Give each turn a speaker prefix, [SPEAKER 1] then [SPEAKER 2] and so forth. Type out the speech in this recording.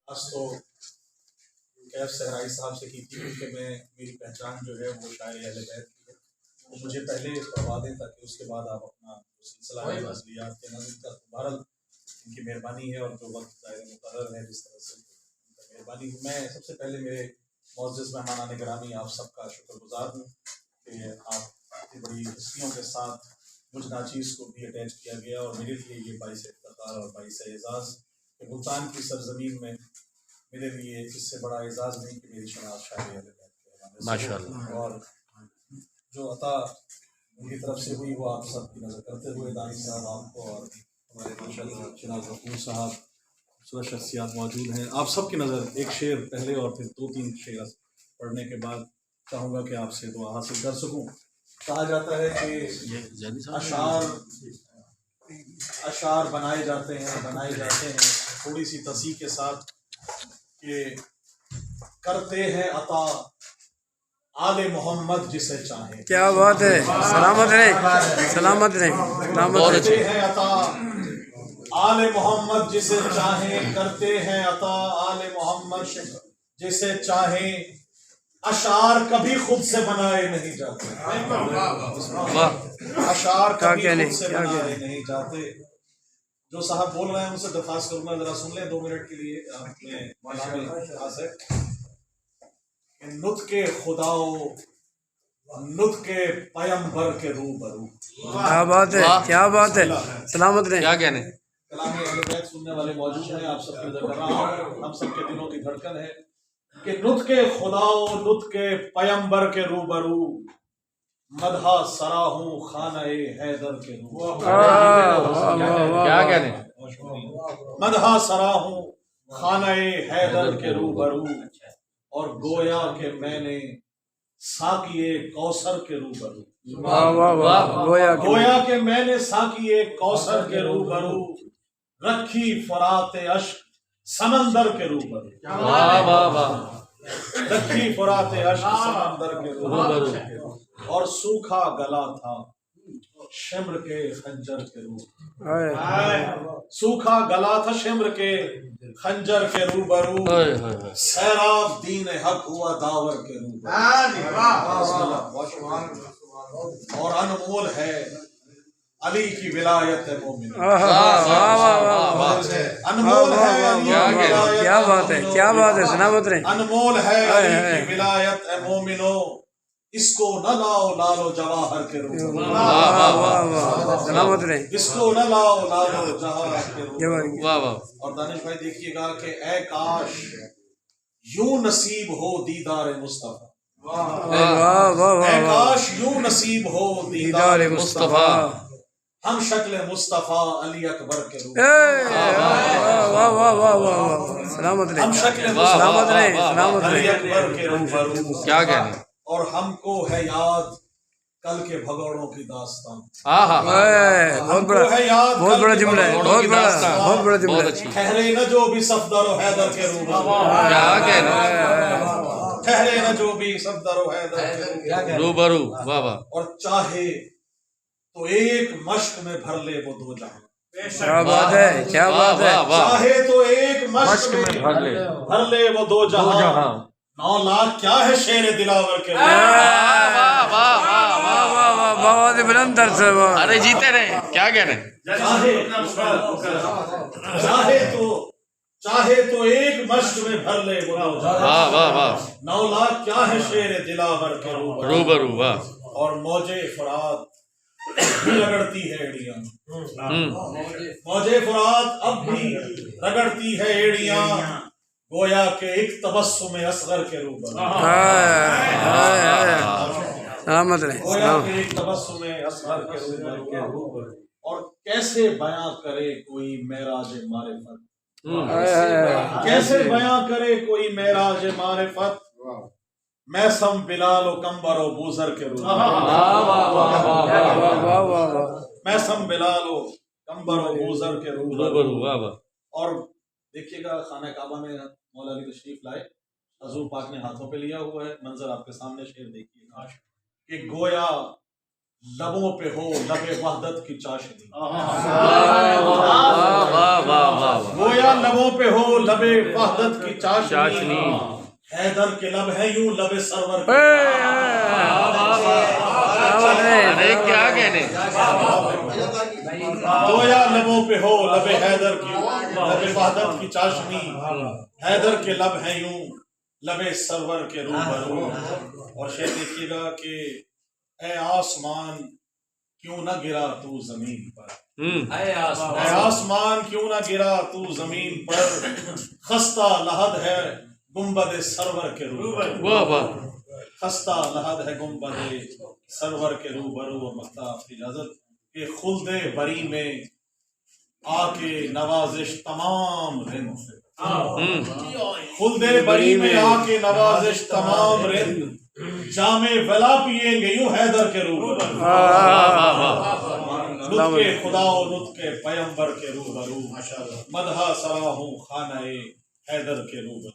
[SPEAKER 1] आज तो कैफ सहराई साहब से की थी क्योंकि मेरी पहचान जो है वो शायर अहले बैत की है। वो मुझे पहले करवा दें ताकि उसके बाद आप अपना सिलसिला है नज़रियात के नज़र का बहरहाल इनकी मेहरबानी है और जो वक्त मुकर्रर है जिस तरह से मेहरबानी। मैं सबसे पहले मेरे मुअज़्ज़िज़ मेहमान गिरामी आप सबका शुक्रगुजार हूँ कि आप इतनी बड़ी हस्तियों के साथ मुझ नाचीज़ को भी अटैच किया गया और मेरे लिए ये बाइस इफ्तिखार और बाइस एज़ाज़ कि मुल्तान की सरजमीन में मेरे लिए इससे बड़ा एजाज़ नहीं कि मेरी शनाख्त शायरी अहले बैत के हवाले से
[SPEAKER 2] माशाअल्लाह।
[SPEAKER 1] और जो अता उनकी तरफ से हुई वो आप सबकी नज़र करते हुए दानी साहब आपको और हमारे माशाअल्लाह जनाब गफूर साहब खूबसूरत शख्सियात मौजूद हैं, आप सब की नज़र एक शेर पहले और फिर 2-3 शेर पढ़ने के बाद चाहूँगा कि आपसे दुआ हासिल कर सकूँ। कहा जाता है कि अशार बनाए जाते हैं थोड़ी सी तसी के साथ कि करते हैं अता आले मोहम्मद जिसे चाहे।
[SPEAKER 3] क्या बात है, सलामत रहे, सलामत रहे, सलामत
[SPEAKER 1] करते हैं अता आले मोहम्मद जिसे चाहे, करते हैं अता आले मोहम्मद जिसे चाहे, अशार कभी खुद से बनाए नहीं जाते, अशार कभी खुद से बनाए नहीं जाते। जो साहब बोल रहे हैं उनसे दरख्वास्त करूंगा जरा सुन लें 2 मिनट के लिए अपने पास है। नुत्के खुदाओ नुत्के पैगंबर के रूबरू।
[SPEAKER 3] क्या बात है, क्या बात है, सलामत रहे।
[SPEAKER 2] क्या कहने
[SPEAKER 1] कलाम अहले बैत सुनने वाले मौजूद हैं, आप सबकी नजर कर रहा हूँ, हम सबके दिलों की धड़कन है कि नुत्के खुदाओ नुत्के पैगंबर के रूबरू, मदहा सराहूं खाना-ए हैदर के रूबरू।
[SPEAKER 2] क्या कहने
[SPEAKER 1] मदहा सराहूं खाना-ए हैदर के रूबरू, और गोया के मैंने साकिए कौसर के रूबरू।
[SPEAKER 3] वाह वाह वाह,
[SPEAKER 1] गोया के मैंने साकिए कौसर के रूबरू, रखी फराते अश्क समंदर के रूबरू।
[SPEAKER 2] वाह वाह वाह,
[SPEAKER 1] रखी फराते अश्क समंदर के रूबरू, और सूखा गला था शिम्र के खंजर के रूबरू। सूखा गला था शिम्र के खंजर के रूबरू, सैराब दीन हक हुआ दावर के रूबरू। और अनमोल है अली की विलायत मोमिन। अनमोल है
[SPEAKER 3] क्या बात है, क्या बात है, सलामत रहे।
[SPEAKER 1] अनमोल है अली की विलायत मोमिनो, इसको न लाओ लालो जवाहर के रूप।
[SPEAKER 3] सलामत रहे,
[SPEAKER 1] इसको न लाओ लालो जवाहर के रूप।
[SPEAKER 2] वाह वाह।
[SPEAKER 1] और दानिश भाई देखिएगा कि ऐ काश यूं नसीब हो दीदार मुस्तफा, ऐ काश यूं नसीब हो दीदार मुस्तफा, हम शक्ल मुस्तफा अली अकबर के रूप।
[SPEAKER 3] वाह वाह वाह वाह, सलामत रहे,
[SPEAKER 1] हम शक्ल
[SPEAKER 3] सलामत रहे, सलामत
[SPEAKER 1] अली
[SPEAKER 3] रहे।
[SPEAKER 1] अकबर के रूप।
[SPEAKER 2] क्या कहने
[SPEAKER 1] और हमको है याद कल के भगोड़ों की दास्तान।
[SPEAKER 3] बहुत बड़ा, बहुत बड़ा जुमला है, बहुत बड़ा जुमला है।
[SPEAKER 1] ठहरे न जो भी सफदर हैदर के रूप।
[SPEAKER 2] क्या कहने
[SPEAKER 1] ठहरे न जो भी सफदर हैदर के
[SPEAKER 2] रूबरू। वाह वाह।
[SPEAKER 1] और चाहे तो एक मश्क में भर ले वो 2 जहां।
[SPEAKER 3] क्या बात है, क्या बात है।
[SPEAKER 1] चाहे तो एक मश्क में भर ले वो 2 जहां। 9 लाख क्या है शेर दिलावर के।
[SPEAKER 3] बहुत बुलंद दर्ज है।
[SPEAKER 2] अरे जीते रहे, क्या कह रहे।
[SPEAKER 1] चाहे तो एक मश्क में भर ले वो 2 जहां।
[SPEAKER 2] वाह वाह वाह।
[SPEAKER 1] 9 लाख क्या है शेर दिलावर के
[SPEAKER 2] रूबरू। वाह।
[SPEAKER 1] और मौजे फरात रगड़ती है एड़ियां। मौजे फरात अब भी रगड़ती है एड़ियां, गोया के एक तबस्सुम असगर के रूबरू।
[SPEAKER 3] सलामत रहे,
[SPEAKER 1] गोया के एक तबस्सुम असगर के रूबरू। और कैसे बयां करे कोई मेराज मारिफत, कैसे बयां करे कोई मेराज मारिफत, मैं सम बिलाल कंबर और बूजर के रूबरू। मैं सम बिलाल कंबर और बूजर के रूबरू। और देखिएगा खाना काबा में मौला अली तशरीफ लाए, हजूर पाक ने हाथों पे लिया हुआ है, मंजर आपके सामने शेर देखिए कि गोया लबों पे हो लबे वहदत की चाशनी,
[SPEAKER 2] वाह वाह वाह वाह
[SPEAKER 1] गोया लबों पे हो लबे वहदत की चाशनी,
[SPEAKER 2] चाशनी।
[SPEAKER 1] हैदर के लब है यूं लबे सरवर के।
[SPEAKER 2] अरे क्या कहने,
[SPEAKER 1] गोया लबों पे हो लबे हैदर की लबे वहदत की चाशनी, हैदर के लब हैं यूं लबे सरवर के रूबरू। और शेर देखिएगा कि ऐ आसमान क्यों न गिरा तू जमीन पर, ऐ आसमान क्यों न गिरा तू जमीन पर, खस्ता लहद है गुंबद सरवर के रूबरू।
[SPEAKER 2] वाह वाह
[SPEAKER 1] खस्ता लहद है गुंबद सरवर के रूबरू। मख्ता आपकी इजाजत के खुल्दे बरी में आके नवाजिश तमाम रिंद, खुल्दे बरी में आके नवाजिश तमाम रिंद, जामे वला पिएंगे यूं हैदर के रूबरू। लुत्के खुदा और लुत्के पैगंबर के रूबरू, मदहा सरा हूँ खाना हैदर के रूबरू।